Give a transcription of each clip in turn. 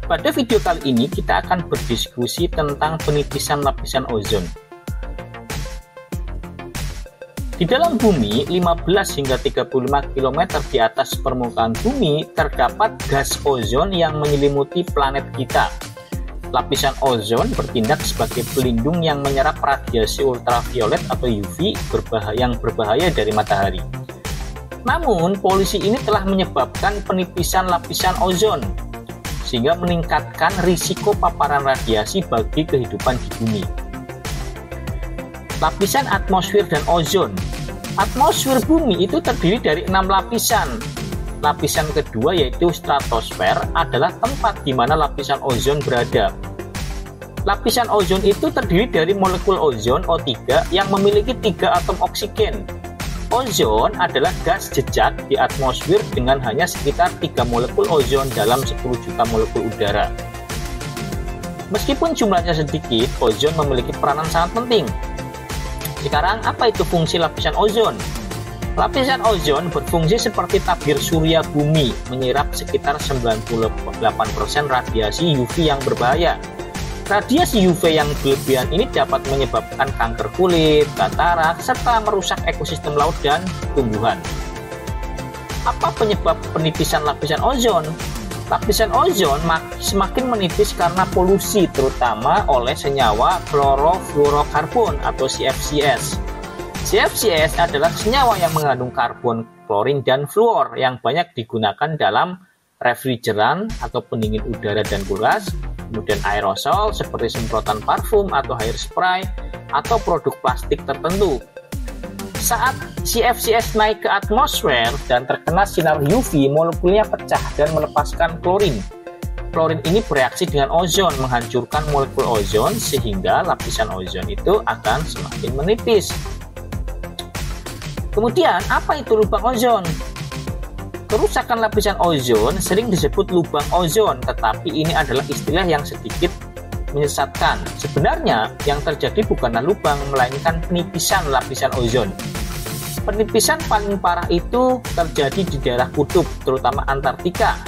Pada video kali ini kita akan berdiskusi tentang penipisan lapisan ozon. Di dalam bumi, 15 hingga 35 km di atas permukaan bumi terdapat gas ozon yang menyelimuti planet kita. Lapisan ozon bertindak sebagai pelindung yang menyerap radiasi ultraviolet atau UV yang berbahaya dari matahari. Namun, polusi ini telah menyebabkan penipisan lapisan ozon, sehingga meningkatkan risiko paparan radiasi bagi kehidupan di bumi. Lapisan atmosfer dan ozon. Atmosfer bumi itu terdiri dari 6 lapisan. Lapisan kedua yaitu stratosfer adalah tempat di mana lapisan ozon berada. Lapisan ozon itu terdiri dari molekul ozon O3 yang memiliki 3 atom oksigen. Ozon adalah gas jejak di atmosfer dengan hanya sekitar 3 molekul ozon dalam 10 juta molekul udara. Meskipun jumlahnya sedikit, ozon memiliki peranan sangat penting. Sekarang, apa itu fungsi lapisan ozon? Lapisan ozon berfungsi seperti tabir surya bumi, menyerap sekitar 98% radiasi UV yang berbahaya. Radiasi UV yang berlebihan ini dapat menyebabkan kanker kulit, katarak, serta merusak ekosistem laut dan tumbuhan. Apa penyebab penipisan lapisan ozon? Lapisan ozon semakin menipis karena polusi, terutama oleh senyawa klorofluorokarbon atau CFCs. CFCs adalah senyawa yang mengandung karbon, klorin, dan fluor yang banyak digunakan dalam refrigeran atau pendingin udara dan kulkas, kemudian aerosol seperti semprotan parfum atau hairspray, atau produk plastik tertentu. Saat CFCs naik ke atmosfer dan terkena sinar UV, molekulnya pecah dan melepaskan klorin. Klorin ini bereaksi dengan ozon, menghancurkan molekul ozon sehingga lapisan ozon itu akan semakin menipis. Kemudian, apa itu lubang ozon? Kerusakan lapisan ozon sering disebut lubang ozon, tetapi ini adalah istilah yang sedikit menyesatkan. Sebenarnya, yang terjadi bukanlah lubang, melainkan penipisan lapisan ozon. Penipisan paling parah itu terjadi di daerah kutub, terutama Antartika.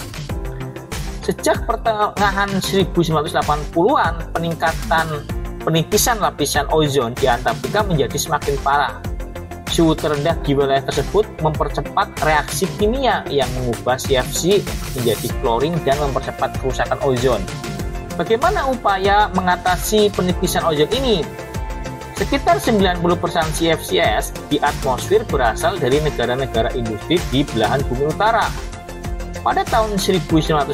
Sejak pertengahan 1980-an, peningkatan penipisan lapisan ozon di Antartika menjadi semakin parah. Suhu terendah di wilayah tersebut mempercepat reaksi kimia yang mengubah CFC menjadi klorin dan mempercepat kerusakan ozon. Bagaimana upaya mengatasi penipisan ozon ini? Sekitar 90% CFCs di atmosfer berasal dari negara-negara industri di belahan bumi utara. Pada tahun 1989,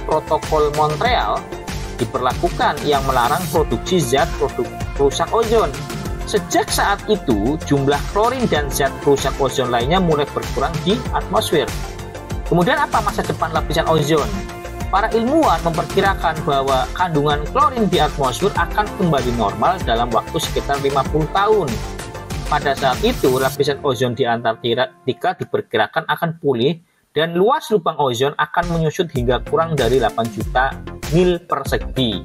Protokol Montreal diberlakukan yang melarang produksi zat perusak ozon. Sejak saat itu, jumlah klorin dan zat perusak ozon lainnya mulai berkurang di atmosfer. Kemudian apa masa depan lapisan ozon? Para ilmuwan memperkirakan bahwa kandungan klorin di atmosfer akan kembali normal dalam waktu sekitar 50 tahun. Pada saat itu, lapisan ozon di Antartika diperkirakan akan pulih dan luas lubang ozon akan menyusut hingga kurang dari 8 juta mil persegi.